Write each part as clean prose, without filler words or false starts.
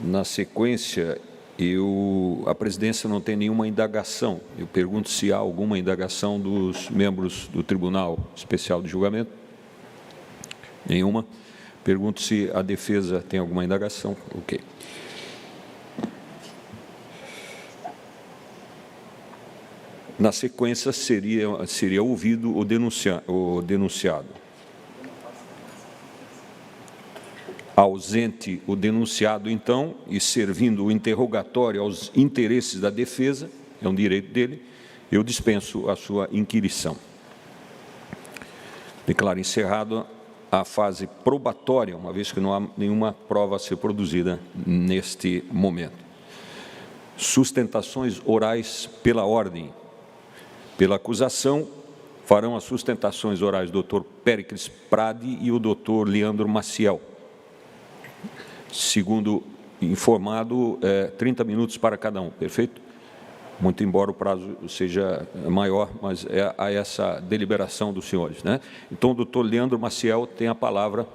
Na sequência, a presidência não tem nenhuma indagação. Eu pergunto se há alguma indagação dos membros do Tribunal Especial de Julgamento. Nenhuma. Pergunto se a defesa tem alguma indagação. Ok. Na sequência, seria ouvido o denunciado. Ausente o denunciado, então, e servindo o interrogatório aos interesses da defesa, é um direito dele, eu dispenso a sua inquirição. Declaro encerrado a fase probatória, uma vez que não há nenhuma prova a ser produzida neste momento. Sustentações orais pela ordem. Pela acusação, farão as sustentações orais o doutor Péricles Prade e o doutor Leandro Maciel. Segundo informado, 30 minutos para cada um, perfeito? Muito embora o prazo seja maior, mas há essa deliberação dos senhores, né? Então, o doutor Leandro Maciel tem a palavra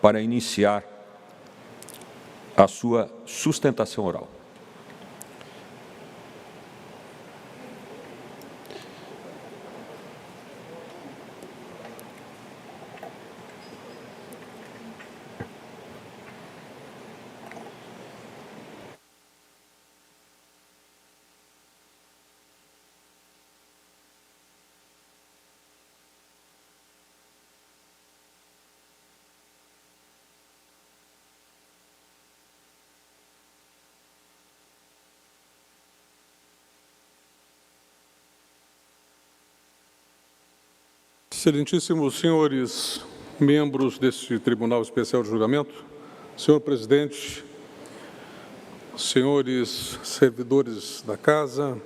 para iniciar a sua sustentação oral. Excelentíssimos senhores membros deste Tribunal Especial de Julgamento, senhor presidente, senhores servidores da Casa,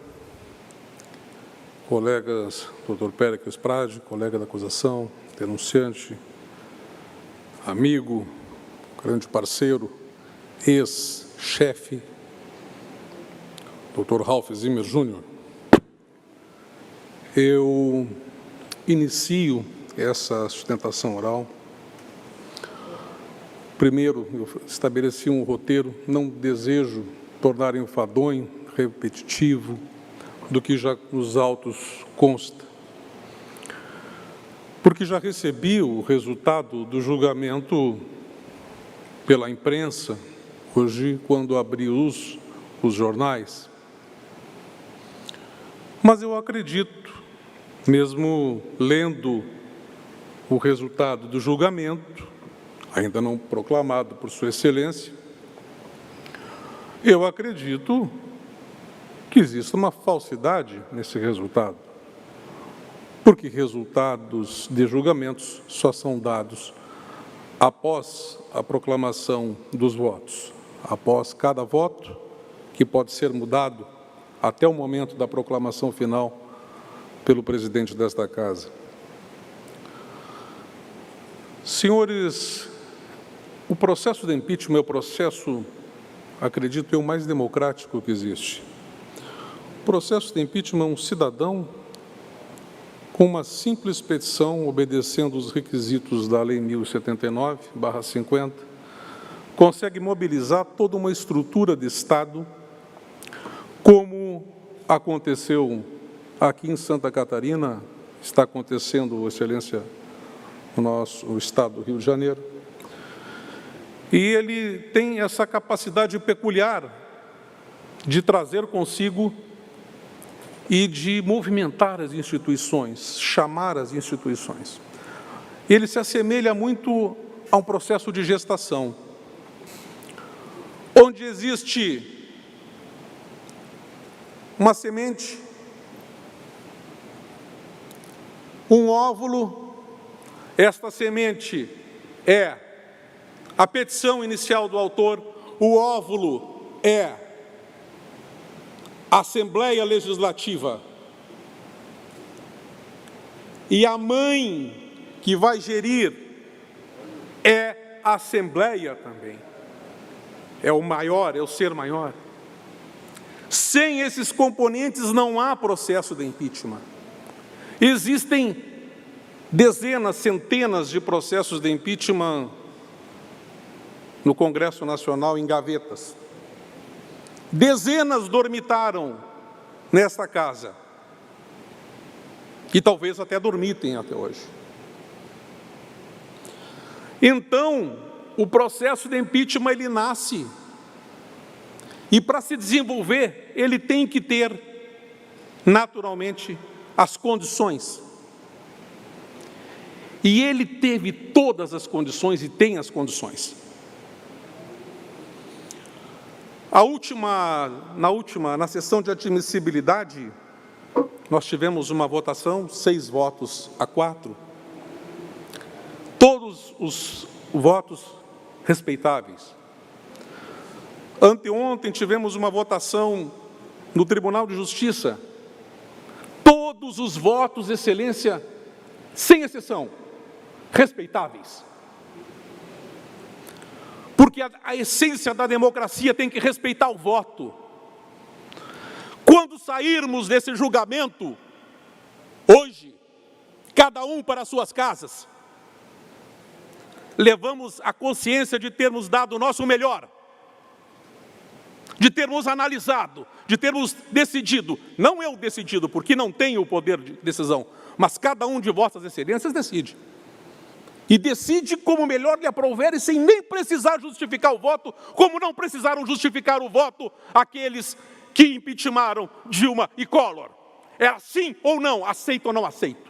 colegas, doutor Péricles Prade, colega da acusação, denunciante, amigo, grande parceiro, ex-chefe, doutor Ralph Zimmer Júnior, eu inicio essa sustentação oral. Primeiro, eu estabeleci um roteiro, não desejo tornar enfadonho, repetitivo, do que já nos autos consta. Porque já recebi o resultado do julgamento pela imprensa, hoje, quando abri os jornais. Mas eu acredito, mesmo lendo o resultado do julgamento, ainda não proclamado por Sua Excelência, eu acredito que existe uma falsidade nesse resultado, porque resultados de julgamentos só são dados após a proclamação dos votos, após cada voto, que pode ser mudado até o momento da proclamação final pelo presidente desta Casa. Senhores, o processo de impeachment é o processo, acredito eu, mais democrático que existe. O processo de impeachment é um cidadão com uma simples petição, obedecendo os requisitos da Lei 1079/50, consegue mobilizar toda uma estrutura de Estado, como aconteceu aqui em Santa Catarina, está acontecendo, Excelência, no nosso estado do Rio de Janeiro. E ele tem essa capacidade peculiar de trazer consigo e de movimentar as instituições, chamar as instituições. Ele se assemelha muito a um processo de gestação, onde existe uma semente, um óvulo. Esta semente é a petição inicial do autor, o óvulo é a Assembleia Legislativa e a mãe que vai gerir é a Assembleia também. É o maior, é o ser maior. Sem esses componentes não há processo de impeachment. Existem dezenas, centenas de processos de impeachment no Congresso Nacional em gavetas. Dezenas dormitaram nesta casa. E talvez até dormitem até hoje. Então, o processo de impeachment, ele nasce. E para se desenvolver, ele tem que ter, naturalmente, as condições. E ele teve todas as condições e tem as condições. Na sessão de admissibilidade, nós tivemos uma votação, 6 votos a 4. Todos os votos respeitáveis. Anteontem tivemos uma votação no Tribunal de Justiça. Todos os votos, excelência, sem exceção, respeitáveis. Porque a essência da democracia tem que respeitar o voto. Quando sairmos desse julgamento, hoje, cada um para suas casas, levamos a consciência de termos dado o nosso melhor, de termos analisado, de termos decidido, não eu decidido, porque não tenho o poder de decisão, mas cada um de vossas excelências decide. E decide como melhor lhe aprouver e sem nem precisar justificar o voto, como não precisaram justificar o voto aqueles que impeachmentaram Dilma e Collor. É assim ou não? Aceito ou não aceito?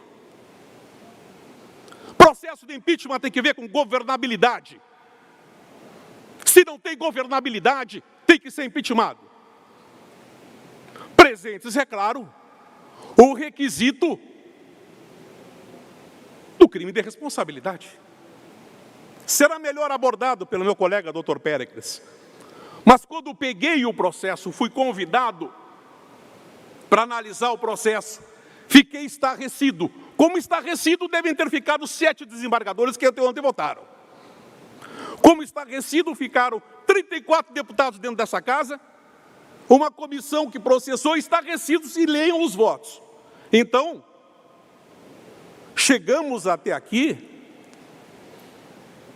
Processo de impeachment tem que ver com governabilidade. Se não tem governabilidade, tem que ser impeachmentado. Presentes, é claro, o requisito do crime de responsabilidade. Será melhor abordado pelo meu colega Dr. Péricles. Mas quando peguei o processo, fui convidado para analisar o processo, fiquei estarrecido. Como estarrecido devem ter ficado 7 desembargadores que ontem votaram. Como estarrecido ficaram 34 deputados dentro dessa casa, uma comissão que processou, estarrecidos e leiam os votos. Então, chegamos até aqui,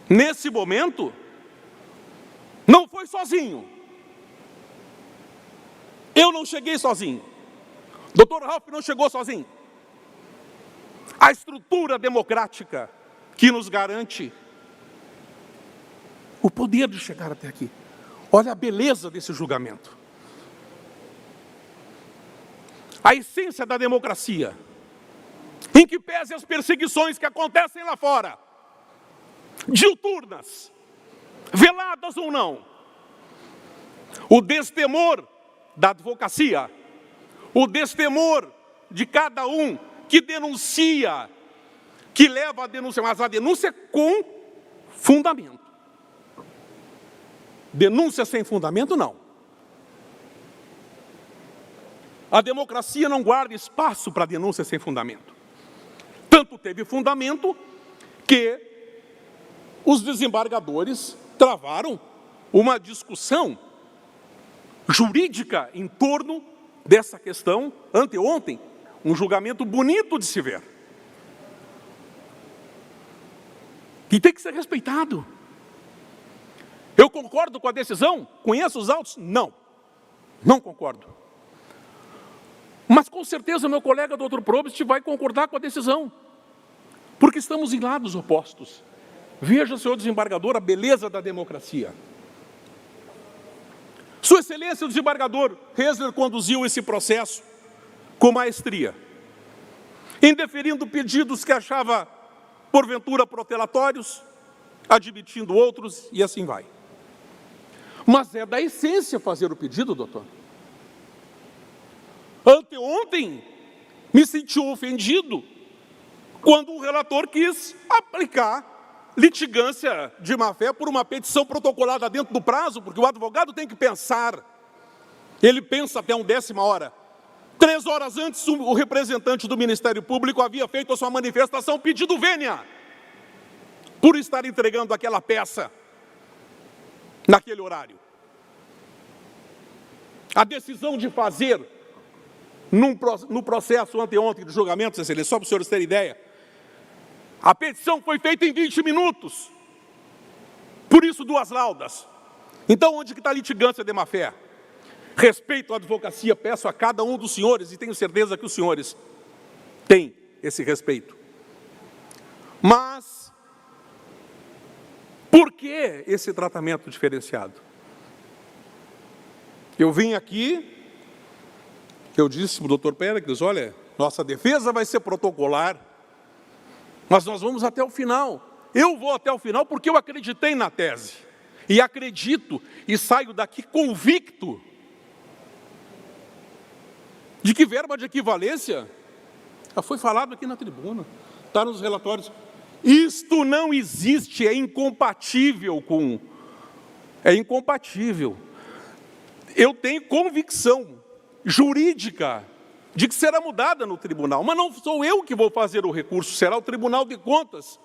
nesse momento, não foi sozinho. Eu não cheguei sozinho. Dr. Ralph não chegou sozinho. A estrutura democrática que nos garante o poder de chegar até aqui. Olha a beleza desse julgamento. A essência da democracia, em que pese as perseguições que acontecem lá fora, diuturnas, veladas ou não, o destemor da advocacia, o destemor de cada um que denuncia, que leva a denúncia, mas a denúncia com fundamento. Denúncia sem fundamento, não. A democracia não guarda espaço para denúncia sem fundamento. Tanto teve fundamento que os desembargadores travaram uma discussão jurídica em torno dessa questão anteontem, um julgamento bonito de se ver. E tem que ser respeitado. Eu concordo com a decisão? Conheço os autos? Não. Não concordo. Mas com certeza o meu colega Dr. Probst vai concordar com a decisão. Porque estamos em lados opostos. Veja, senhor desembargador, a beleza da democracia. Sua Excelência, o desembargador Hesler conduziu esse processo com maestria, indeferindo pedidos que achava, porventura, protelatórios, admitindo outros, e assim vai. Mas é da essência fazer o pedido, doutor. Anteontem, me senti ofendido quando o relator quis aplicar litigância de má-fé por uma petição protocolada dentro do prazo, porque o advogado tem que pensar. Ele pensa até 1/10 hora. 3 horas antes, o representante do Ministério Público havia feito a sua manifestação pedindo vênia por estar entregando aquela peça naquele horário. A decisão de fazer no processo anteontem de julgamento, excelência, só para os senhores terem ideia, a petição foi feita em 20 minutos. Por isso, 2 laudas. Então, onde que está a litigância de má-fé? respeito à advocacia, peço a cada um dos senhores, e tenho certeza que os senhores têm esse respeito. Mas, por que esse tratamento diferenciado? Eu vim aqui, eu disse para o doutor Péricles, olha, nossa defesa vai ser protocolar, mas nós vamos até o final. Eu vou até o final porque eu acreditei na tese. E acredito e saio daqui convicto de que verba de equivalência já foi falado aqui na tribuna, está nos relatórios. Isto não existe, é incompatível com... É incompatível. Eu tenho convicção jurídica de que será mudada no tribunal, mas não sou eu que vou fazer o recurso, será o Tribunal de Contas.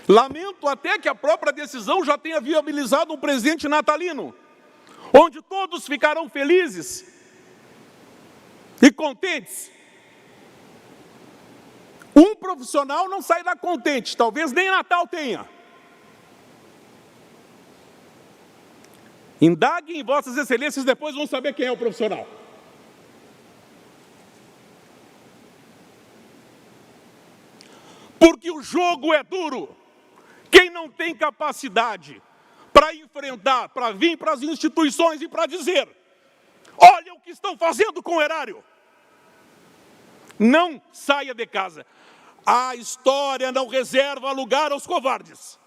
Lamento até que a própria decisão já tenha viabilizado um presente natalino, onde todos ficarão felizes e contentes. Um profissional não sairá contente, talvez nem Natal tenha. Indaguem em vossas excelências, depois vão saber quem é o profissional. Porque o jogo é duro. Quem não tem capacidade para enfrentar, para vir para as instituições e para dizer, olha o que estão fazendo com o erário. Não saia de casa. A história não reserva lugar aos covardes.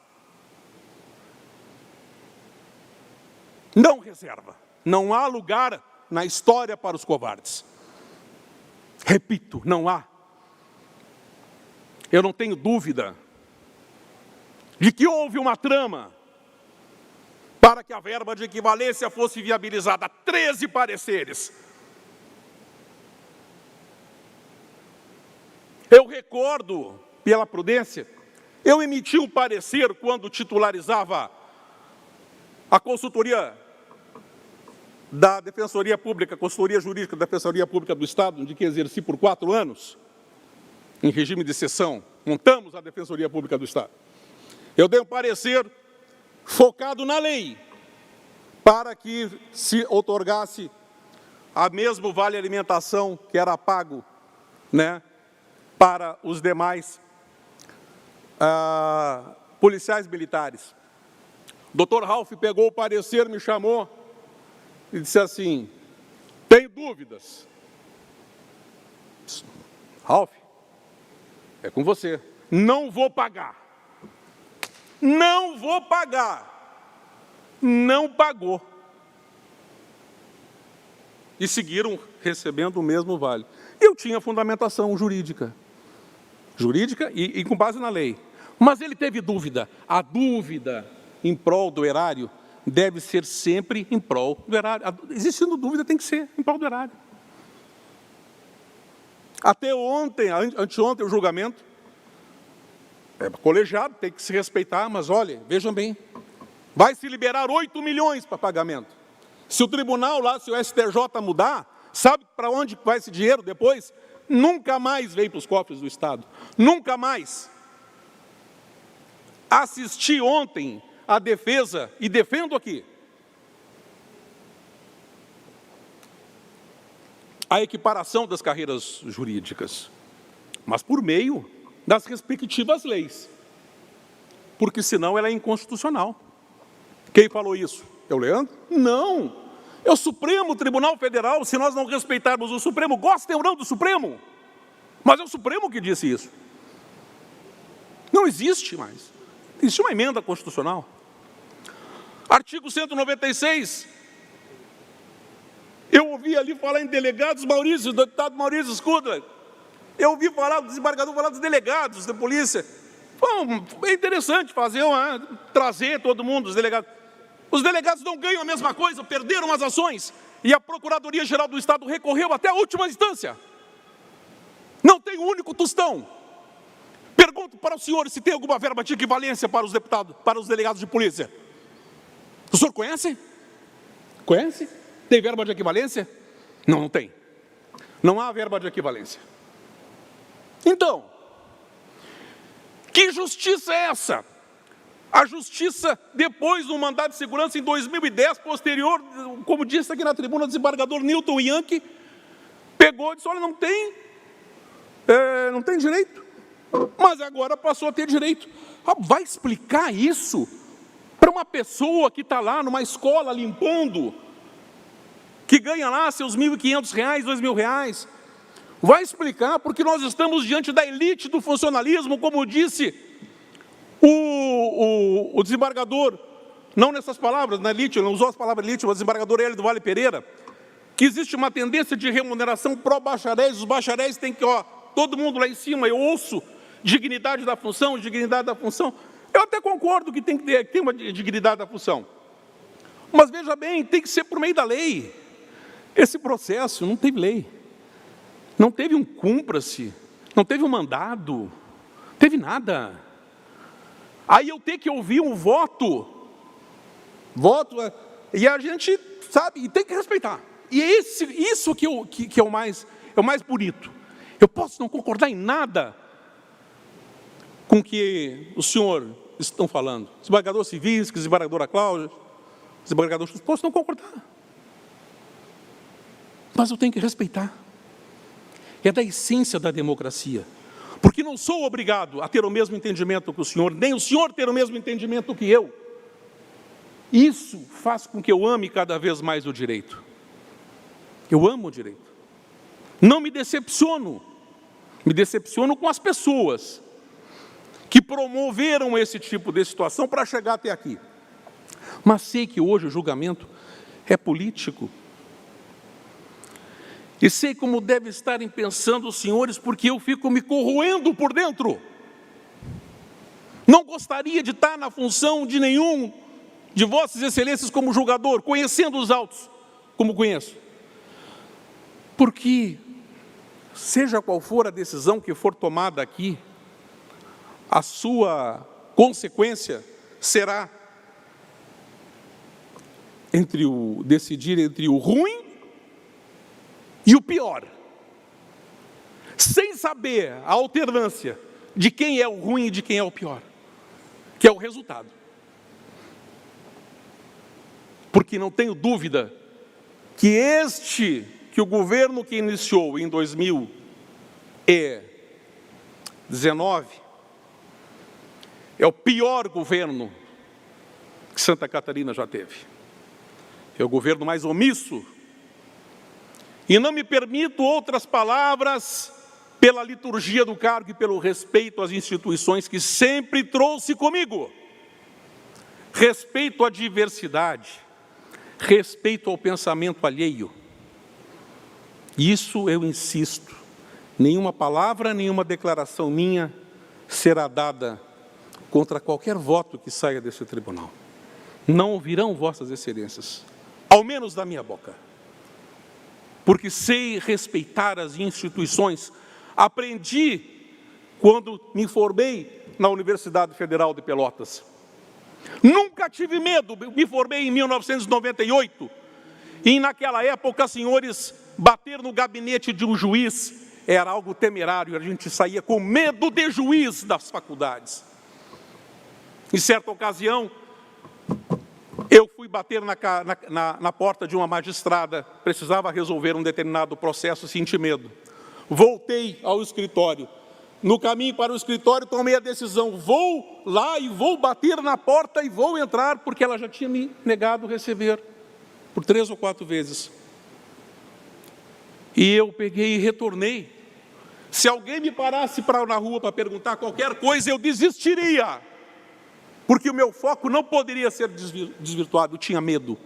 Não reserva. Não há lugar na história para os covardes. Repito, não há. Eu não tenho dúvida de que houve uma trama para que a verba de equivalência fosse viabilizada. 13 pareceres. Eu recordo, pela prudência, eu emiti um parecer quando titularizava a consultoria da Defensoria Pública, consultoria jurídica da Defensoria Pública do Estado, de que exerci por 4 anos, em regime de sessão, montamos a Defensoria Pública do Estado. Eu dei um parecer focado na lei, para que se outorgasse a mesmo vale alimentação que era pago, né, para os demais policiais militares. O Dr. Ralph pegou o parecer, me chamou e disse assim, tem dúvidas? Ralph, é com você. Não vou pagar. Não vou pagar. Não pagou. E seguiram recebendo o mesmo vale. Eu tinha fundamentação jurídica. Jurídica e com base na lei. Mas ele teve dúvida. A dúvida em prol do erário deve ser sempre em prol do erário. Existindo dúvida, tem que ser em prol do erário. Até ontem, anteontem, o julgamento, é colegiado, tem que se respeitar, mas olha, vejam bem, vai se liberar 8 milhões para pagamento. Se o tribunal lá, se o STJ mudar, sabe para onde vai esse dinheiro depois? Nunca mais vem para os cofres do Estado. Nunca mais. Assisti ontem a defesa, e defendo aqui, a equiparação das carreiras jurídicas, mas por meio das respectivas leis, porque senão ela é inconstitucional. Quem falou isso? É o Leandro? Não, é o Supremo Tribunal Federal. Se nós não respeitarmos o Supremo, gostem ou não do Supremo, mas é o Supremo que disse isso. Não existe mais. Existe uma emenda constitucional. Artigo 196. Eu ouvi ali falar em delegados, Maurício, do deputado Maurício Scudler. Eu ouvi falar, o desembargador falar dos delegados da polícia. Bom, é interessante fazer, trazer todo mundo, os delegados. Os delegados não ganham a mesma coisa, perderam as ações. E a Procuradoria-Geral do Estado recorreu até a última instância. Não tem um único tostão. Pergunto para os senhores se tem alguma verba de equivalência para os deputados, para os delegados de polícia. O senhor conhece? Conhece? Tem verba de equivalência? Não, não tem. Não há verba de equivalência. Então, que justiça é essa? A justiça, depois do mandado de segurança em 2010, posterior, como disse aqui na tribuna o desembargador Newton Yankee, pegou e disse, olha, não tem direito, mas agora passou a ter direito. Vai explicar isso para uma pessoa que está lá numa escola limpando, que ganha lá seus R$1.500, R$2.000? Vai explicar, porque nós estamos diante da elite do funcionalismo, como disse o desembargador, não nessas palavras, na elite, não usou as palavras elite, mas o desembargador Hélio do Vale Pereira, que existe uma tendência de remuneração pró-bacharéis, os bacharéis têm que, todo mundo lá em cima, eu ouço dignidade da função, eu até concordo que tem que ter uma dignidade da função, mas veja bem, tem que ser por meio da lei. Esse processo não teve lei, não teve um cumpra-se, não teve um mandado, não teve nada. Aí eu tenho que ouvir um voto, e a gente sabe, e tem que respeitar. E é isso que é o mais bonito. Eu posso não concordar em nada com o que os senhores estão falando. Desembargador Civinski, desembargadora Cláudia, desembargador Schultz, posso não concordar. Mas eu tenho que respeitar. É da essência da democracia. Porque não sou obrigado a ter o mesmo entendimento que o senhor, nem o senhor ter o mesmo entendimento que eu. Isso faz com que eu ame cada vez mais o direito. Eu amo o direito. Não me decepciono com as pessoas que promoveram esse tipo de situação para chegar até aqui. Mas sei que hoje o julgamento é político. E sei como devem estarem pensando os senhores, porque eu fico me corroendo por dentro. Não gostaria de estar na função de nenhum de vossas excelências como julgador, conhecendo os autos, como conheço. Porque, seja qual for a decisão que for tomada aqui, a sua consequência será decidir entre o ruim e o pior, sem saber a alternância de quem é o ruim e de quem é o pior, que é o resultado. Porque não tenho dúvida que o governo que iniciou em 2019 é o pior governo que Santa Catarina já teve. É o governo mais omisso. E não me permito outras palavras pela liturgia do cargo e pelo respeito às instituições que sempre trouxe comigo. Respeito à diversidade, respeito ao pensamento alheio. Isso eu insisto, nenhuma palavra, nenhuma declaração minha será dada contra qualquer voto que saia desse tribunal. Não ouvirão vossas excelências, ao menos da minha boca. Porque sei respeitar as instituições. Aprendi quando me formei na Universidade Federal de Pelotas. Nunca tive medo, me formei em 1998, e naquela época, senhores, bater no gabinete de um juiz era algo temerário, a gente saía com medo de juiz das faculdades. Em certa ocasião, eu fui bater na porta de uma magistrada, precisava resolver um determinado processo, senti medo. Voltei ao escritório. No caminho para o escritório, tomei a decisão, vou lá e vou bater na porta e vou entrar, porque ela já tinha me negado receber, por 3 ou 4 vezes. E eu peguei e retornei. Se alguém me parasse na rua para perguntar qualquer coisa, eu desistiria. Porque o meu foco não poderia ser desvirtuado, eu tinha medo.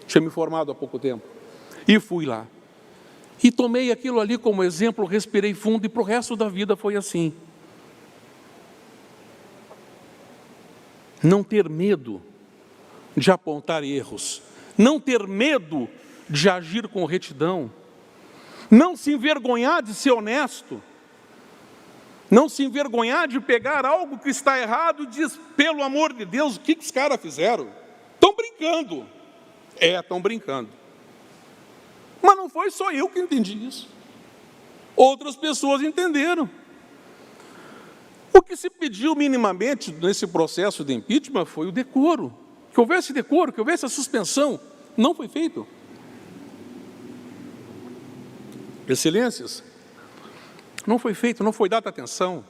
Tinha me formado há pouco tempo. E fui lá. E tomei aquilo ali como exemplo, respirei fundo, e para o resto da vida foi assim. Não ter medo de apontar erros. Não ter medo de agir com retidão. Não se envergonhar de ser honesto. Não se envergonhar de pegar algo que está errado e diz, pelo amor de Deus, o que os caras fizeram? Estão brincando. Estão brincando. Mas não foi só eu que entendi isso. Outras pessoas entenderam. O que se pediu minimamente nesse processo de impeachment foi o decoro. Que houvesse decoro, que houvesse a suspensão. Não foi feito. Excelências, não foi feito, não foi dada atenção.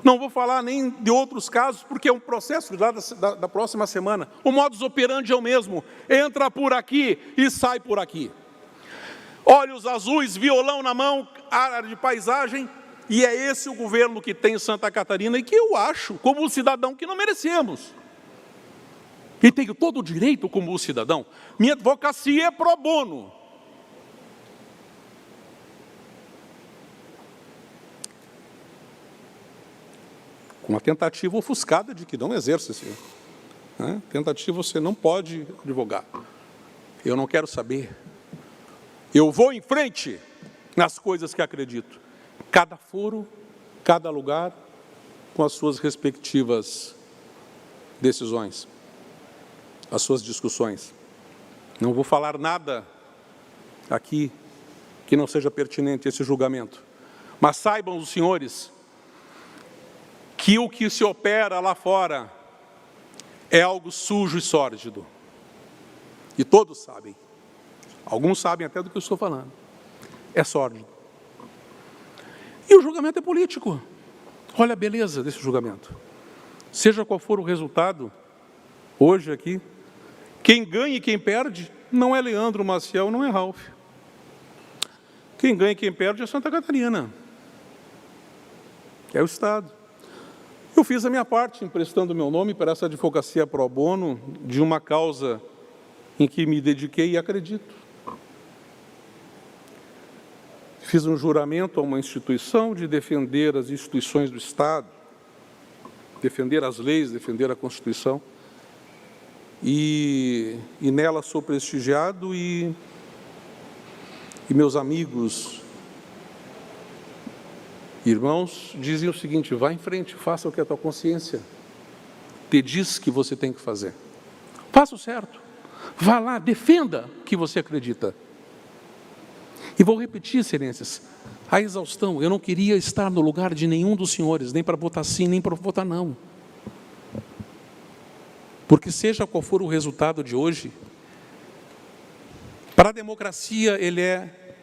Não vou falar nem de outros casos, porque é um processo da próxima semana. O modus operandi é o mesmo. Entra por aqui e sai por aqui. Olhos azuis, violão na mão, área de paisagem, e é esse o governo que tem em Santa Catarina, e que eu acho, como cidadão, que não merecemos. E tenho todo o direito como cidadão. Minha advocacia é pro bono. Com uma tentativa ofuscada de que não exerce esse, né? Tentativa você não pode advogar. Eu não quero saber. Eu vou em frente nas coisas que acredito. Cada foro, cada lugar, com as suas respectivas decisões, as suas discussões. Não vou falar nada aqui que não seja pertinente a esse julgamento. Mas saibam os senhores que o que se opera lá fora é algo sujo e sórdido. E todos sabem. Alguns sabem até do que eu estou falando. É sórdido. E o julgamento é político. Olha a beleza desse julgamento. Seja qual for o resultado, hoje aqui, quem ganha e quem perde não é Leandro Maciel, não é Ralph. Quem ganha e quem perde é Santa Catarina. É o Estado. Eu fiz a minha parte, emprestando meu nome para essa advocacia pro bono de uma causa em que me dediquei e acredito. Fiz um juramento a uma instituição de defender as instituições do Estado, defender as leis, defender a Constituição. E nela sou prestigiado e meus amigos, irmãos, dizem o seguinte: vá em frente, faça o que a tua consciência te diz que você tem que fazer. Faça o certo. Vá lá, defenda o que você acredita. E vou repetir, excelências, a exaustão. Eu não queria estar no lugar de nenhum dos senhores, nem para votar sim, nem para votar não. Porque seja qual for o resultado de hoje, para a democracia ele é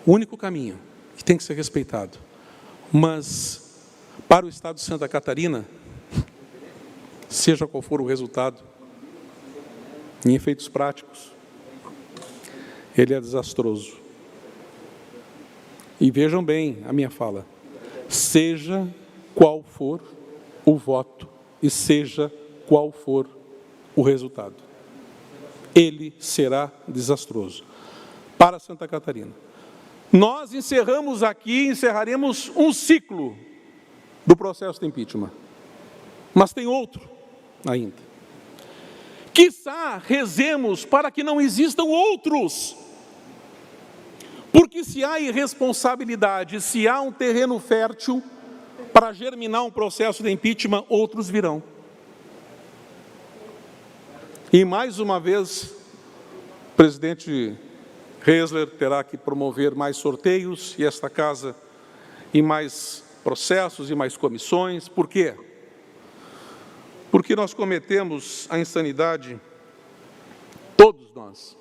o único caminho que tem que ser respeitado. Mas para o Estado de Santa Catarina, seja qual for o resultado, em efeitos práticos, ele é desastroso. E vejam bem a minha fala. Seja qual for o voto e seja qual for o resultado, ele será desastroso para Santa Catarina. Nós encerramos aqui, encerraremos um ciclo do processo de impeachment. Mas tem outro ainda. Quiçá rezemos para que não existam outros. Porque se há irresponsabilidade, se há um terreno fértil para germinar um processo de impeachment, outros virão. E mais uma vez, o presidente Reisler terá que promover mais sorteios e esta casa e mais processos e mais comissões. Por quê? Porque nós cometemos a insanidade, todos nós,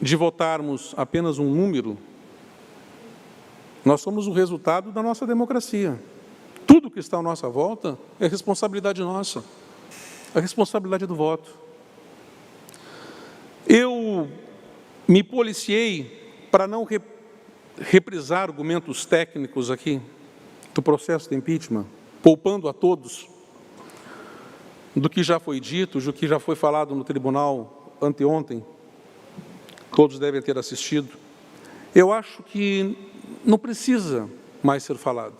de votarmos apenas um número. Nós somos o resultado da nossa democracia. Tudo que está à nossa volta é responsabilidade nossa, a responsabilidade do voto. Eu me policiei para não reprisar argumentos técnicos aqui do processo de impeachment, poupando a todos do que já foi dito, do que já foi falado no tribunal anteontem. Todos devem ter assistido. Eu acho que não precisa mais ser falado.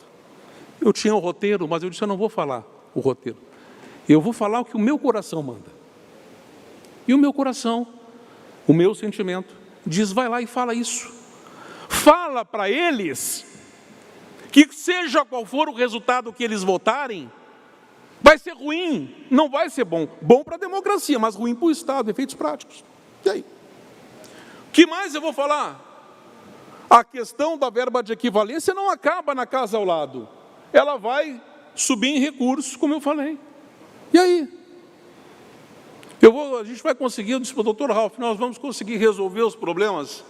Eu tinha o roteiro, mas eu disse: eu não vou falar o roteiro. Eu vou falar o que o meu coração manda. E o meu coração, o meu sentimento, diz: vai lá e fala isso. Fala para eles que seja qual for o resultado que eles votarem, vai ser ruim, não vai ser bom. Bom para a democracia, mas ruim para o Estado, efeitos práticos. E aí? O que mais eu vou falar? a questão da verba de equivalência não acaba na casa ao lado. Ela vai subir em recursos, como eu falei. E aí? A gente vai conseguir, eu disse para o doutor Ralf, nós vamos conseguir resolver os problemas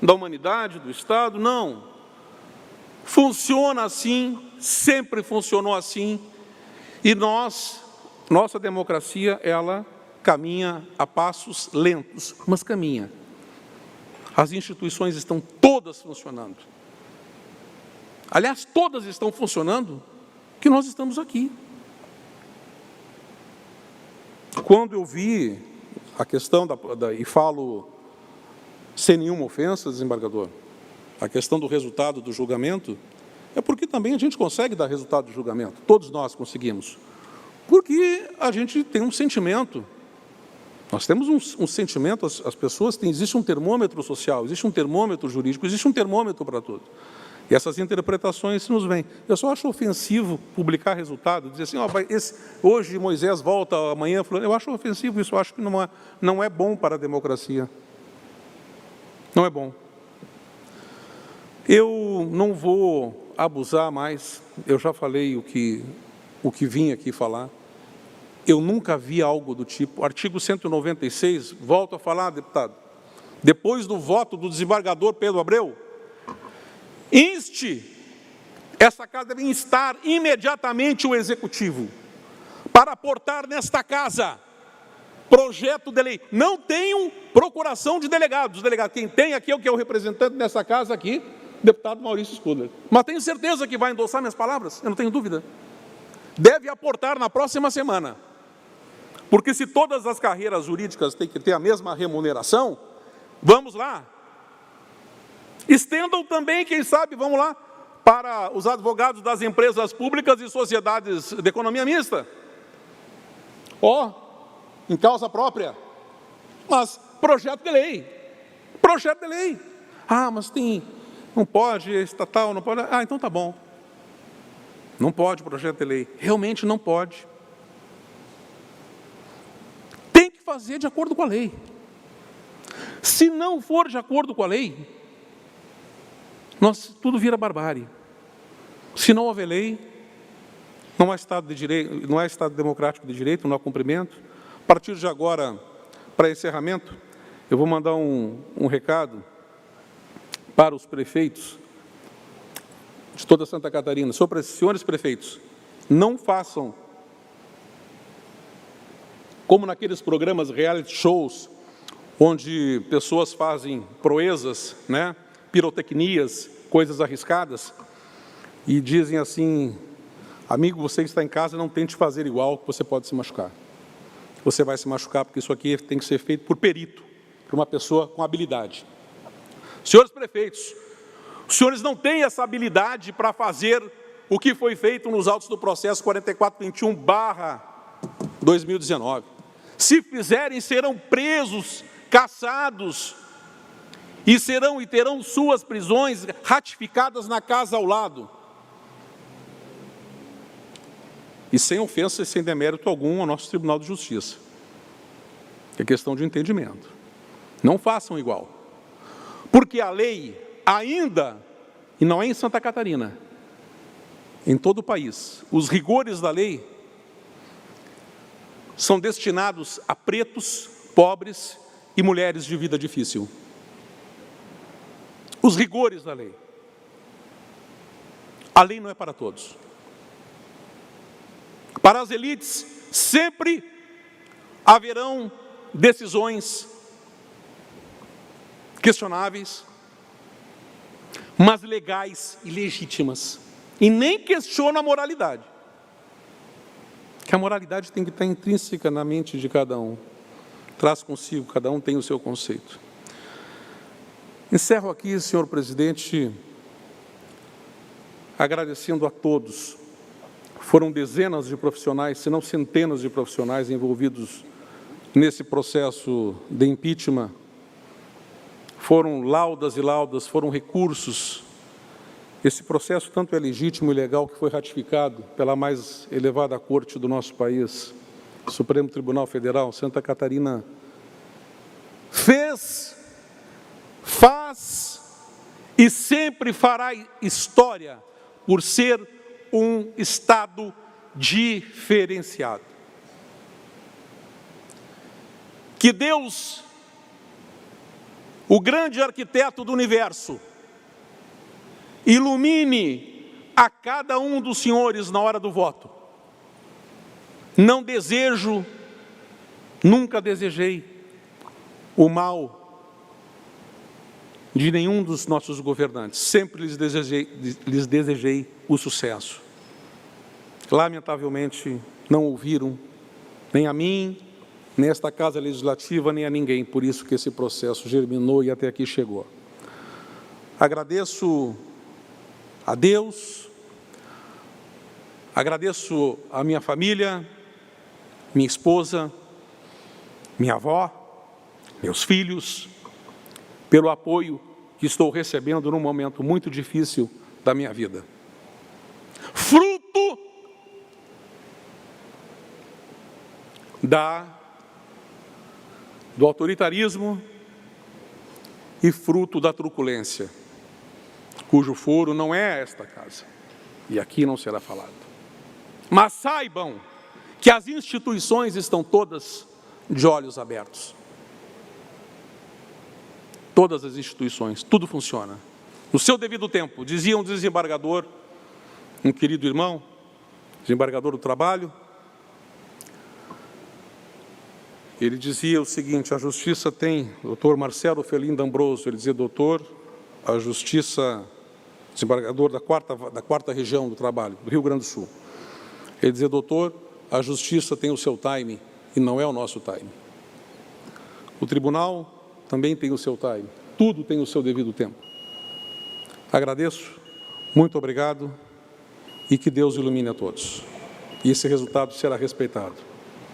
da humanidade, do Estado? Não. Funciona assim, sempre funcionou assim, e nossa democracia, ela caminha a passos lentos, mas caminha. As instituições estão todas funcionando. Aliás, todas estão funcionando, que nós estamos aqui. Quando eu vi a questão e falo sem nenhuma ofensa, desembargador, a questão do resultado do julgamento, é porque também a gente consegue dar resultado do julgamento, todos nós conseguimos, porque a gente tem um sentimento, nós temos um sentimento, as pessoas têm, existe um termômetro social, existe um termômetro jurídico, existe um termômetro para tudo. E essas interpretações nos vêm. Eu só acho ofensivo publicar resultado, dizer assim, hoje Moisés volta, amanhã... Eu acho ofensivo isso, eu acho que não é bom para a democracia. Não é bom. Eu não vou abusar mais, eu já falei o que vim aqui falar. Eu nunca vi algo do tipo, artigo 196, volto a falar, deputado, depois do voto do desembargador Pedro Abreu, essa casa deve instar imediatamente o Executivo para aportar nesta casa projeto de lei. Não tenham procuração de delegados. Quem tem aqui é o representante nessa casa aqui, deputado Maurício Scudler. Mas tenho certeza que vai endossar minhas palavras, eu não tenho dúvida. Deve aportar na próxima semana. Porque se todas as carreiras jurídicas têm que ter a mesma remuneração, vamos lá. Estendam também, quem sabe, vamos lá, para os advogados das empresas públicas e sociedades de economia mista. Em causa própria. Mas projeto de lei. Projeto de lei. Mas não pode, estatal, não pode. Então tá bom. Não pode projeto de lei. Realmente não pode. Tem que fazer de acordo com a lei. Se não for de acordo com a lei, tudo vira barbárie. Se não houver lei, não há Estado de Direito, não há Estado democrático de direito, não há cumprimento. A partir de agora, para encerramento, eu vou mandar um recado para os prefeitos de toda Santa Catarina. Senhores prefeitos, não façam como naqueles programas reality shows, onde pessoas fazem proezas, pirotecnias, coisas arriscadas, e dizem assim, amigo, você que está em casa, não tente fazer igual, que você pode se machucar. Você vai se machucar, porque isso aqui tem que ser feito por perito, por uma pessoa com habilidade. Senhores prefeitos, os senhores não têm essa habilidade para fazer o que foi feito nos autos do processo 4421/2019. Se fizerem, serão presos, caçados, e terão suas prisões ratificadas na casa ao lado. E sem ofensa e sem demérito algum ao nosso Tribunal de Justiça. É questão de entendimento. Não façam igual. Porque a lei ainda, e não é em Santa Catarina, em todo o país, os rigores da lei são destinados a pretos, pobres e mulheres de vida difícil. Os rigores da lei. A lei não é para todos. Para as elites, sempre haverão decisões questionáveis, mas legais e legítimas. E nem questiono a moralidade. Que a moralidade tem que estar intrínseca na mente de cada um. Traz consigo, cada um tem o seu conceito. Encerro aqui, senhor presidente, agradecendo a todos. Foram dezenas de profissionais, se não centenas de profissionais envolvidos nesse processo de impeachment. Foram laudas e laudas, foram recursos. Esse processo tanto é legítimo e legal que foi ratificado pela mais elevada corte do nosso país, Supremo Tribunal Federal. Santa Catarina faz e sempre fará história por ser um Estado diferenciado. Que Deus, o grande arquiteto do universo, ilumine a cada um dos senhores na hora do voto. Não desejo, nunca desejei o mal de nenhum dos nossos governantes. Sempre lhes desejei o sucesso. Lamentavelmente, não ouviram nem a mim, nem esta Casa Legislativa, nem a ninguém. Por isso que esse processo germinou e até aqui chegou. Agradeço a Deus, agradeço a minha família, minha esposa, minha avó, meus filhos, pelo apoio que estou recebendo num momento muito difícil da minha vida. Fruto do autoritarismo e fruto da truculência, cujo foro não é esta casa, e aqui não será falado. Mas saibam que as instituições estão todas de olhos abertos. Todas as instituições, tudo funciona. No seu devido tempo, dizia um desembargador, um querido irmão, desembargador do trabalho, ele dizia o seguinte: a justiça tem, doutor Marcelo Felim D'Ambroso, ele dizia: doutor, a justiça, desembargador da quarta região do trabalho, do Rio Grande do Sul, ele dizia: doutor, a justiça tem o seu time e não é o nosso time. O tribunal também tem o seu time, tudo tem o seu devido tempo. Agradeço, muito obrigado e que Deus ilumine a todos. E esse resultado será respeitado.